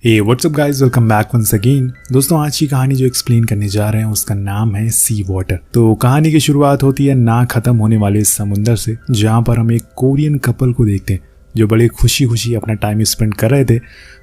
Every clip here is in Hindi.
हे what's up guys, welcome back once again. दोस्तों, आज की कहानी जो एक्सप्लेन करने जा रहे हैं उसका नाम है सी वाटर। तो कहानी की शुरुआत होती है ना खत्म होने वाले समुंदर से, जहाँ पर हम एक कोरियन कपल को देखते हैं जो बड़े खुशी खुशी अपना टाइम स्पेंड कर रहे थे।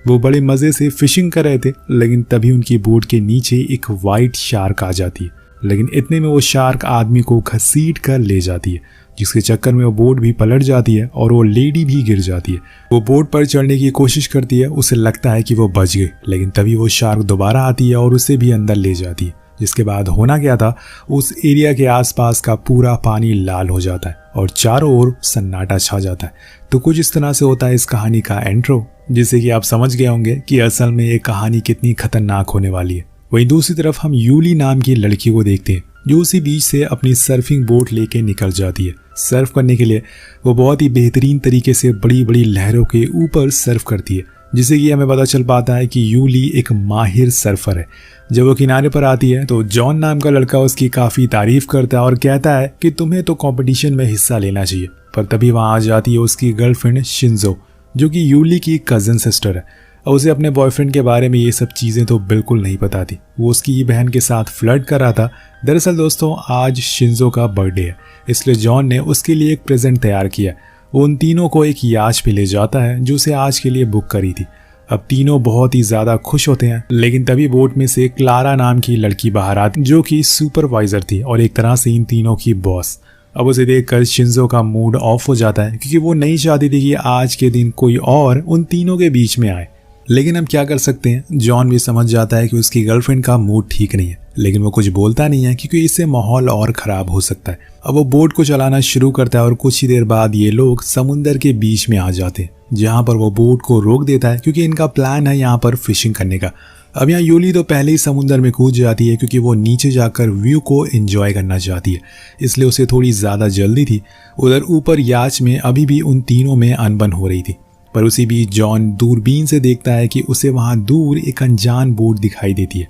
वो बड़े मज़े से फिशिंग कर रहे थे, लेकिन तभी उनकी बोट के नीचे एक वाइट शार्क आ जाती है। लेकिन इतने में वो शार्क आदमी को घसीट कर ले जाती है, जिसके चक्कर में वो बोट भी पलट जाती है और वो लेडी भी गिर जाती है। वो बोट पर चढ़ने की कोशिश करती है, उसे लगता है कि वो बच गई, लेकिन तभी वो शार्क दोबारा आती है और उसे भी अंदर ले जाती है। जिसके बाद होना क्या था, उस एरिया के आसपास का पूरा पानी लाल हो जाता है और चारों ओर सन्नाटा छा जाता है। तो कुछ इस तरह से होता है इस कहानी का एंट्रो, जिससे कि आप समझ गए होंगे कि असल में ये कहानी कितनी खतरनाक होने वाली है। वहीं दूसरी तरफ हम यूली नाम की लड़की को देखते हैं, जो उसी बीच से अपनी सर्फिंग बोट लेके निकल जाती है। सर्फ करने के लिए वो बहुत ही बेहतरीन तरीके से बड़ी बड़ी लहरों के ऊपर सर्फ करती है, जिससे कि हमें पता चल पाता है कि यूली एक माहिर सर्फर है। जब वो किनारे पर आती है तो जॉन नाम का लड़का उसकी काफ़ी तारीफ करता है और कहता है कि तुम्हें तो कंपटीशन में हिस्सा लेना चाहिए। पर तभी वहाँ आ जाती है उसकी गर्लफ्रेंड शिंजो, जो कि यूली की कज़न सिस्टर है। और उसे अपने बॉयफ्रेंड के बारे में ये सब चीज़ें तो बिल्कुल नहीं पता थी। वो उसकी बहन के साथ फ्लर्ट कर रहा था। दरअसल दोस्तों, आज शिंजो का बर्थडे है, इसलिए जॉन ने उसके लिए एक प्रेजेंट तैयार किया। वो उन तीनों को एक याच पे ले जाता है जो उसे आज के लिए बुक करी थी। अब तीनों बहुत ही ज़्यादा खुश होते हैं, लेकिन तभी बोट में से क्लारा नाम की लड़की बाहर आती, जो कि सुपरवाइजर थी और एक तरह से इन तीनों की बॉस। अब उसे देखकर शिंजो का मूड ऑफ हो जाता है, क्योंकि वो नहीं चाहती थी कि आज के दिन कोई और उन तीनों के बीच में आए। लेकिन हम क्या कर सकते हैं, जॉन भी समझ जाता है कि उसकी गर्लफ्रेंड का मूड ठीक नहीं है, लेकिन वो कुछ बोलता नहीं है क्योंकि इससे माहौल और ख़राब हो सकता है। अब वो बोट को चलाना शुरू करता है और कुछ ही देर बाद ये लोग समुंदर के बीच में आ जाते हैं, जहाँ पर वो बोट को रोक देता है क्योंकि इनका प्लान है यहाँ पर फिशिंग करने का। अब यहाँ यूली तो पहले ही समुंदर में कूद जाती है, क्योंकि वो नीचे जाकर व्यू को एंजॉय करना चाहती है, इसलिए उसे थोड़ी ज़्यादा जल्दी थी। उधर ऊपर याच में अभी भी उन तीनों में अनबन हो रही थी। पर उसी बीच जॉन दूरबीन से देखता है कि उसे वहाँ दूर एक अनजान बोट दिखाई देती है,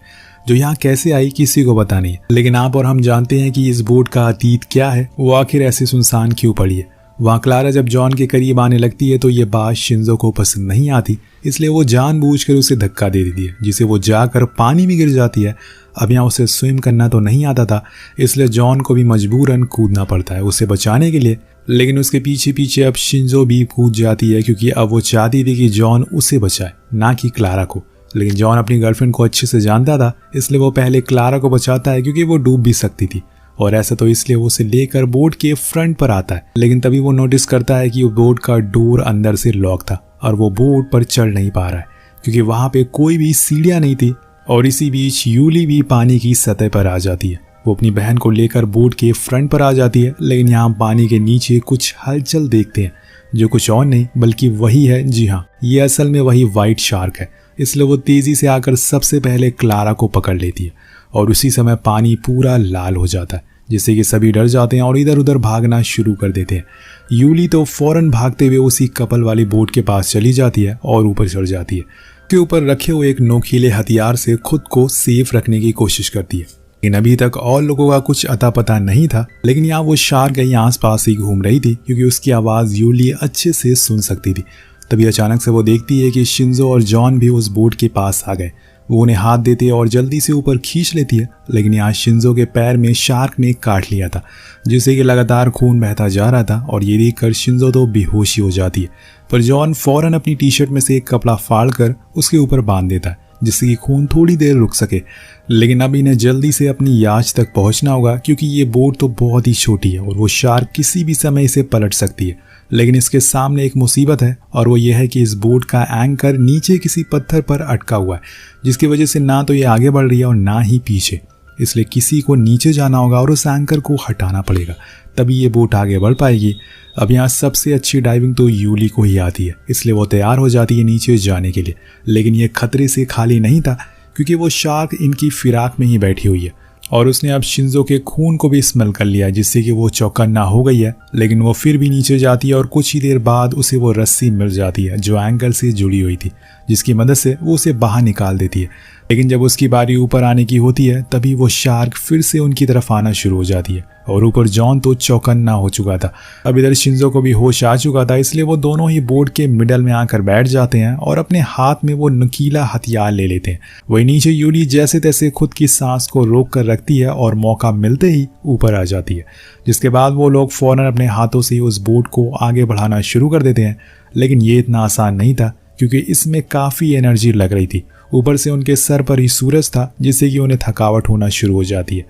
जो यहाँ कैसे आई किसी को पता नहीं है। लेकिन आप और हम जानते हैं कि इस बोट का अतीत क्या है, वो आखिर ऐसे सुनसान क्यों पड़ी है। वहाँ क्लारा जब जॉन के करीब आने लगती है तो ये बात शिंजो को पसंद नहीं आती, इसलिए वो जानबूझकर उसे धक्का दे देती है, जिसे वो जाकर पानी में गिर जाती है। अब यहाँ उसे स्विम करना तो नहीं आता था, इसलिए जॉन को भी मजबूरन कूदना पड़ता है उसे बचाने के लिए। लेकिन उसके पीछे पीछे अब शिंजो भी कूद जाती है, क्योंकि अब वो चाहती थी कि जॉन उसे बचाए, ना कि क्लारा को। लेकिन जॉन अपनी गर्लफ्रेंड को अच्छे से जानता था, इसलिए वो पहले क्लारा को बचाता है, क्योंकि वो डूब भी सकती थी। और ऐसा तो इसलिए वो उसे लेकर बोट के फ्रंट पर आता है। लेकिन तभी वो नोटिस करता है कि वो बोट का डोर अंदर से लॉक था और वो बोट पर चढ़ नहीं पा रहा है, क्योंकि वहाँ पे कोई भी सीढ़ियाँ नहीं थी। और इसी बीच यूली भी पानी की सतह पर आ जाती है। वो अपनी बहन को लेकर बोट के फ्रंट पर आ जाती है, लेकिन यहाँ पानी के नीचे कुछ हलचल देखते हैं, जो कुछ और नहीं बल्कि वही है, जी हाँ, ये असल में वही वाइट शार्क है। इसलिए वो तेजी से आकर सबसे पहले क्लारा को पकड़ लेती है और उसी समय पानी पूरा लाल हो जाता है, जिससे कि सभी डर जाते हैं और इधर उधर भागना शुरू कर देते हैं। यूली तो फौरन भागते हुए उसी कपल वाली बोट के पास चली जाती है और ऊपर चढ़ जाती है। के ऊपर रखे हुए एक नोकीले हथियार से खुद को सेफ रखने की कोशिश करती है। लेकिन अभी तक और लोगों का कुछ अता पता नहीं था। लेकिन यहाँ वो शार्क कहीं आसपास ही घूम रही थी, क्योंकि उसकी आवाज़ यूली अच्छे से सुन सकती थी। तभी अचानक से वो देखती है कि शिंजो और जॉन भी उस बोट के पास आ गए। वो उन्हें हाथ देती है और जल्दी से ऊपर खींच लेती है। लेकिन यहाँ शिंजो के पैर में शार्क ने काट लिया था, जिससे कि लगातार खून बहता जा रहा था। और ये देखकर शिंजो तो बेहोशी हो जाती है, पर जॉन फौरन अपनी टी शर्ट में से एक कपड़ा फाड़ कर उसके ऊपर बांध देता है, जिससे कि खून थोड़ी देर रुक सके। लेकिन अब इन्हें जल्दी से अपनी याच तक पहुंचना होगा, क्योंकि ये बोट तो बहुत ही छोटी है और वो शार्क किसी भी समय इसे पलट सकती है। लेकिन इसके सामने एक मुसीबत है, और वो ये है कि इस बोट का एंकर नीचे किसी पत्थर पर अटका हुआ है, जिसकी वजह से ना तो ये आगे बढ़ रही है और ना ही पीछे। इसलिए किसी को नीचे जाना होगा और उस एंकर को हटाना पड़ेगा, तभी ये बोट आगे बढ़ पाएगी। अब यहाँ सबसे अच्छी डाइविंग तो यूली को ही आती है, इसलिए वो तैयार हो जाती है नीचे जाने के लिए। लेकिन ये खतरे से खाली नहीं था, क्योंकि वो शार्क इनकी फिराक में ही बैठी हुई है और उसने अब शिंजो के खून को भी स्मेल कर लिया, जिससे कि वो चौकन्ना हो गई है। लेकिन वो फिर भी नीचे जाती है और कुछ ही देर बाद उसे वो रस्सी मिल जाती है जो एंकर से जुड़ी हुई थी, जिसकी मदद से वो उसे बाहर निकाल देती है। लेकिन जब उसकी बारी ऊपर आने की होती है तभी वो शार्क फिर से उनकी तरफ आना शुरू हो जाती है और ऊपर जॉन तो चौकन्ना हो चुका था। अब इधर शिंजो को भी होश आ चुका था, इसलिए वो दोनों ही बोट के मिडल में आकर बैठ जाते हैं और अपने हाथ में वो नुकीला हथियार ले लेते हैं। वही नीचे यूली जैसे तैसे खुद की सांस को रोक कर रखती है और मौका मिलते ही ऊपर आ जाती है, जिसके बाद वो लोग फौरन अपने हाथों से उस बोट को आगे बढ़ाना शुरू कर देते हैं। लेकिन ये इतना आसान नहीं था क्योंकि इसमें काफ़ी एनर्जी लग रही थी। ऊपर से उनके सर पर ही सूरज था जिससे कि उन्हें थकावट होना शुरू हो जाती है।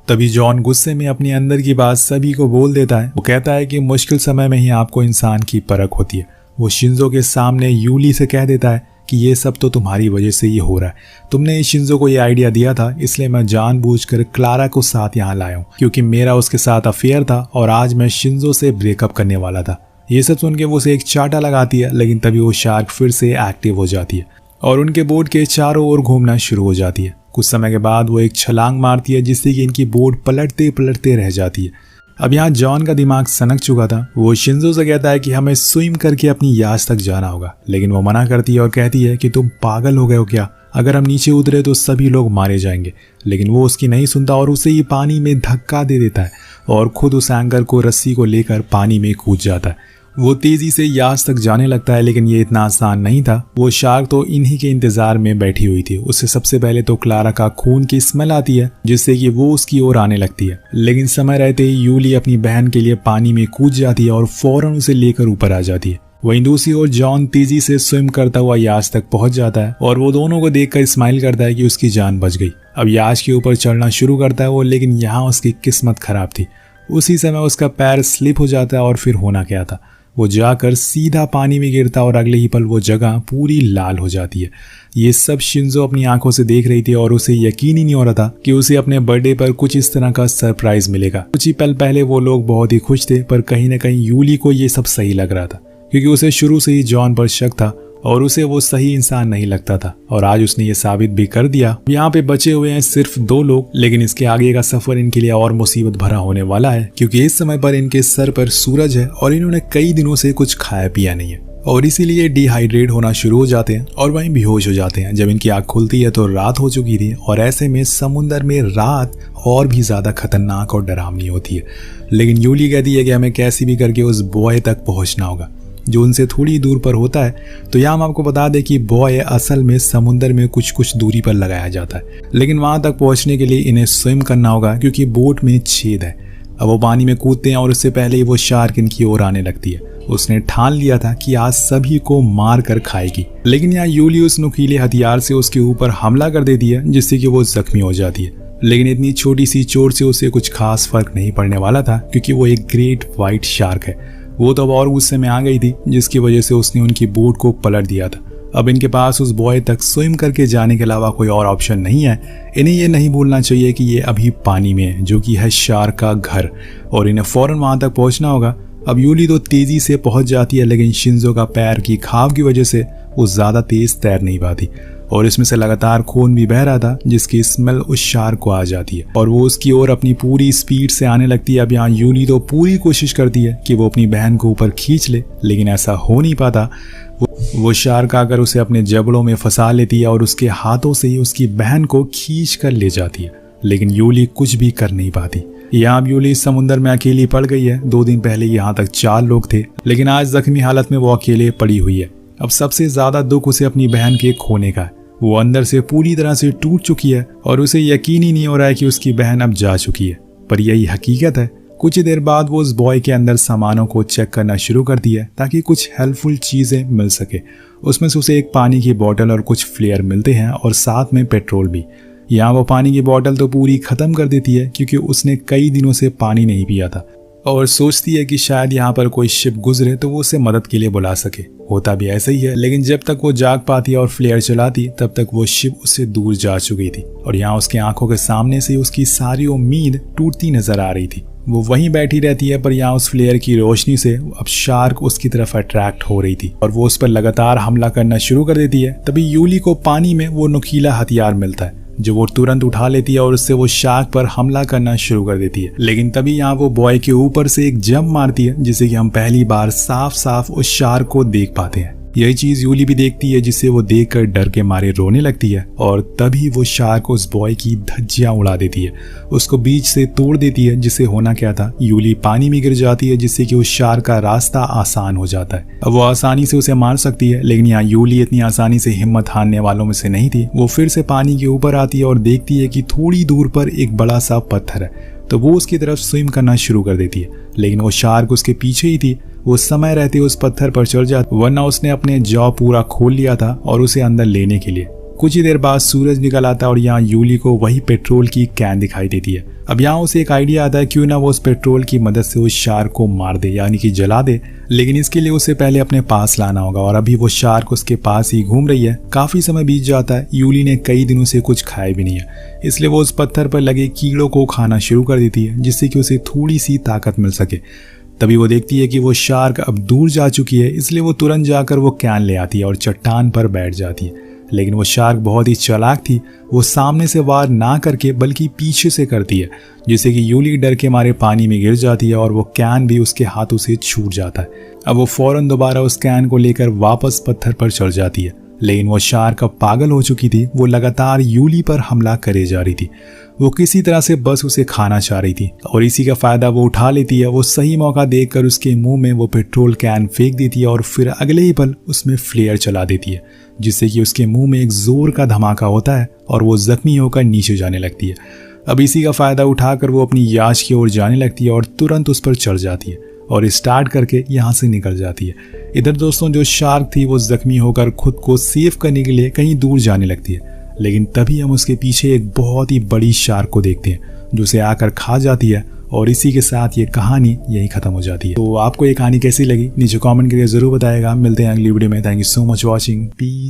तभी जॉन गुस्से में अपने अंदर की बात सभी को बोल देता है। वो कहता है कि मुश्किल समय में ही आपको इंसान की परख होती है। वो शिंजो के सामने यूली से कह देता है कि ये सब तो तुम्हारी वजह से ही हो रहा है। तुमने शिंजो को ये आइडिया दिया था, इसलिए मैं जानबूझकर क्लारा को साथ यहाँ लाया हूँ क्योंकि मेरा उसके साथ अफेयर था और आज मैं शिंजो से ब्रेकअप करने वाला था। ये सब सुन के वो उसे एक चाटा लगाती है, लेकिन तभी वो शार्क फिर से एक्टिव हो जाती है और उनके बोट के चारों ओर घूमना शुरू हो जाती है। कुछ समय के बाद वो एक छलांग मारती है जिससे कि इनकी बोट पलटते पलटते रह जाती है। अब यहाँ जॉन का दिमाग सनक चुका था। वो शिंजो से कहता है कि हमें स्विम करके अपनी याच तक जाना होगा, लेकिन वो मना करती है और कहती है कि तुम पागल हो गए हो क्या? अगर हम नीचे उतरे तो सभी लोग मारे जाएंगे। लेकिन वो उसकी नहीं सुनता और उसे ही पानी में धक्का दे देता है और खुद उस एंकर को रस्सी को लेकर पानी में कूद जाता है। वो तेजी से याच तक जाने लगता है, लेकिन ये इतना आसान नहीं था। वो शार्क तो इन्हीं के इंतजार में बैठी हुई थी। उससे सबसे पहले तो क्लारा का खून की स्मेल आती है जिससे कि वो उसकी ओर आने लगती है। लेकिन समय रहते ही यूली अपनी बहन के लिए पानी में कूद जाती है और फौरन उसे लेकर ऊपर आ जाती है। वहीं दूसरी ओर जॉन तेजी से स्विम करता हुआ याच तक पहुंच जाता है और वो दोनों को देखकर स्माइल करता है कि उसकी जान बच गई। अब याच के ऊपर चढ़ना शुरू करता है वो, लेकिन यहाँ उसकी किस्मत खराब थी। उसी समय उसका पैर स्लिप हो जाता है और फिर होना क्या था, वो जाकर सीधा पानी में गिरता और अगले ही पल वो जगह पूरी लाल हो जाती है। ये सब शिंजो अपनी आंखों से देख रही थी और उसे यकीन ही नहीं हो रहा था कि उसे अपने बर्थडे पर कुछ इस तरह का सरप्राइज मिलेगा। कुछ ही पल पहले वो लोग बहुत ही खुश थे, पर कहीं ना कहीं यूली को ये सब सही लग रहा था क्योंकि उसे शुरू से ही जॉन पर शक था और उसे वो सही इंसान नहीं लगता था और आज उसने ये साबित भी कर दिया। यहाँ पे बचे हुए हैं सिर्फ 2 लोग, लेकिन इसके आगे का सफर इनके लिए और मुसीबत भरा होने वाला है क्योंकि इस समय पर इनके सर पर सूरज है और इन्होंने कई दिनों से कुछ खाया पिया नहीं है और इसीलिए डिहाइड्रेट होना शुरू हो जाते हैं और वहीं बेहोश हो जाते हैं। जब इनकी आँख खुलती है तो रात हो चुकी थी और ऐसे में समुद्र में रात और भी ज्यादा खतरनाक और डरावनी होती है। लेकिन यूली कहती है कि हमें कैसे भी करके उस बॉय तक पहुंचना होगा जो उनसे थोड़ी दूर पर होता है। तो यहाँ हम आपको बता दें कि बॉय असल में समुद्र में कुछ दूरी पर लगाया जाता है, लेकिन वहां तक पहुंचने के लिए इन्हें स्विम करना होगा क्योंकि बोट में छेद है। अब वो पानी में कूदते हैं और उससे पहले ही वो शार्क इनकी ओर आने लगती है। उसने ठान लिया था कि आज सभी को मार कर खाएगी, लेकिन यहाँ यूली उस नुकीले हथियार से उसके ऊपर हमला कर देती है जिससे कि वो जख्मी हो जाती है। लेकिन इतनी छोटी सी चोट से उसे कुछ खास फर्क नहीं पड़ने वाला था क्योंकि वो एक ग्रेट व्हाइट शार्क है। वो तो अब और गुस्से में आ गई थी जिसकी वजह से उसने उनकी बोट को पलट दिया था। अब इनके पास उस बॉय तक स्विम करके जाने के अलावा कोई और ऑप्शन नहीं है। इन्हें ये नहीं भूलना चाहिए कि ये अभी पानी में है जो कि है शार्क का घर और इन्हें फौरन वहां तक पहुंचना होगा। अब यूली तो तेजी से पहुंच जाती है, लेकिन शिंजो का पैर की घाव की वजह से वो ज्यादा तेज तैर नहीं पाती और इसमें से लगातार खून भी बह रहा था जिसकी स्मेल उस शार्क को आ जाती है और वो उसकी ओर अपनी पूरी स्पीड से आने लगती है। अब यहाँ यूली तो पूरी कोशिश करती है कि वो अपनी बहन को ऊपर खींच ले, लेकिन ऐसा हो नहीं पाता। वो शार्क आकर उसे अपने जबड़ों में फंसा लेती है और उसके हाथों से ही उसकी बहन को खींच कर ले जाती है, लेकिन यूली कुछ भी कर नहीं पाती। यहाँ अब यूली समुद्र में अकेली पड़ गई है। 2 दिन पहले यहाँ तक 4 लोग थे, लेकिन आज जख्मी हालत में वो अकेले पड़ी हुई है। अब सबसे ज्यादा दुख उसे अपनी बहन के खोने का है। वो अंदर से पूरी तरह से टूट चुकी है और उसे यकीन ही नहीं हो रहा है कि उसकी बहन अब जा चुकी है, पर यही हकीकत है। कुछ ही देर बाद वो उस बॉय के अंदर सामानों को चेक करना शुरू करती है ताकि कुछ हेल्पफुल चीजें मिल सके। उसमें से उसे एक पानी की बोतल और कुछ फ्लेयर मिलते हैं और साथ में पेट्रोल भी। यहाँ वो पानी की बोतल तो पूरी खत्म कर देती है क्योंकि उसने कई दिनों से पानी नहीं पिया था और सोचती है कि शायद यहाँ पर कोई शिप गुजरे तो वो उसे मदद के लिए बुला सके। होता भी ऐसा ही है, लेकिन जब तक वो जाग पाती और फ्लेयर चलाती तब तक वो शिप उससे दूर जा चुकी थी और यहाँ उसकी आंखों के सामने से उसकी सारी उम्मीद टूटती नजर आ रही थी। वो वहीं बैठी रहती है, पर यहाँ उस फ्लेयर की रोशनी से अब शार्क उसकी तरफ अट्रैक्ट हो रही थी और वो उस पर लगातार हमला करना शुरू कर देती है। तभी यूली को पानी में वो नुकीला हथियार मिलता है जो वो तुरंत उठा लेती है और उससे वो शार्क पर हमला करना शुरू कर देती है। लेकिन तभी यहाँ वो बॉय के ऊपर से एक जंप मारती है जिससे कि हम पहली बार साफ साफ उस शार्क को देख पाते हैं। यही चीज यूली भी देखती है, जिससे वो देखकर डर के मारे रोने लगती है और तभी वो शार्क उस बॉय की धज्जियां उड़ा देती है, उसको बीच से तोड़ देती है। जिससे होना क्या था, यूली पानी में गिर जाती है, जिससे कि उस शार्क का रास्ता आसान हो जाता है। अब वो आसानी से उसे मार सकती है, लेकिन यहाँ यूली इतनी आसानी से हिम्मत हारने वालों में से नहीं थी। वो फिर से पानी के ऊपर आती है और देखती है कि थोड़ी दूर पर एक बड़ा सा पत्थर है, तो वो उसकी तरफ स्विम करना शुरू कर देती है। लेकिन वो शार्क उसके पीछे ही थी। वो समय रहते उस पत्थर पर चढ़ जाती, वरना उसने अपने जॉ पूरा खोल लिया था और उसे अंदर लेने के लिए। कुछ ही देर बाद सूरज निकल आता है और यहाँ यूली को वही पेट्रोल की कैन दिखाई देती है। अब यहाँ उसे एक आइडिया आता है, क्यों ना वो उस पेट्रोल की मदद से उस शार्क को मार दे, यानी कि जला दे। लेकिन इसके लिए उसे पहले अपने पास लाना होगा और अभी वो शार्क उसके पास ही घूम रही है। काफी समय बीत जाता है, यूली ने कई दिनों से कुछ खाया भी नहीं है, इसलिए वो उस पत्थर पर लगे कीड़ों को खाना शुरू कर देती है, जिससे कि उसे थोड़ी सी ताकत मिल सके। तभी वो देखती है कि वो शार्क अब दूर जा चुकी है, इसलिए वो तुरंत जाकर वो कैन ले आती है और चट्टान पर बैठ जाती है। लेकिन वो शार्क बहुत ही चालाक थी, वो सामने से वार ना करके बल्कि पीछे से करती है, जिससे कि यूली डर के मारे पानी में गिर जाती है और वो कैन भी उसके हाथों से छूट जाता है। अब वो फौरन दोबारा उस कैन को लेकर वापस पत्थर पर चढ़ जाती है। लेकिन वो शार्क अब पागल हो चुकी थी, वो लगातार यूली पर हमला करे जा रही थी। वो किसी तरह से बस उसे खाना चाह रही थी और इसी का फायदा वो उठा लेती है। वो सही मौका देखकर उसके मुंह में वो पेट्रोल कैन फेंक देती है और फिर अगले ही पल उसमें फ्लेयर चला देती है, जिससे कि उसके मुंह में एक जोर का धमाका होता है और वो जख्मी होकर नीचे जाने लगती है। अब इसी का फायदा उठाकर वो अपनी याच की ओर जाने लगती है और तुरंत उस पर चढ़ जाती है और स्टार्ट करके यहाँ से निकल जाती है। इधर दोस्तों जो शार्क थी वो जख्मी होकर खुद को सेव करने के लिए कहीं दूर जाने लगती है। लेकिन तभी हम उसके पीछे एक बहुत ही बड़ी शार्क को देखते हैं, जो उसे आकर खा जाती है और इसी के साथ ये कहानी यही खत्म हो जाती है। तो आपको ये कहानी कैसी लगी नीचे कमेंट करके जरूर बताएगा। मिलते हैं अगली वीडियो में। Thank you so much watching. Piece.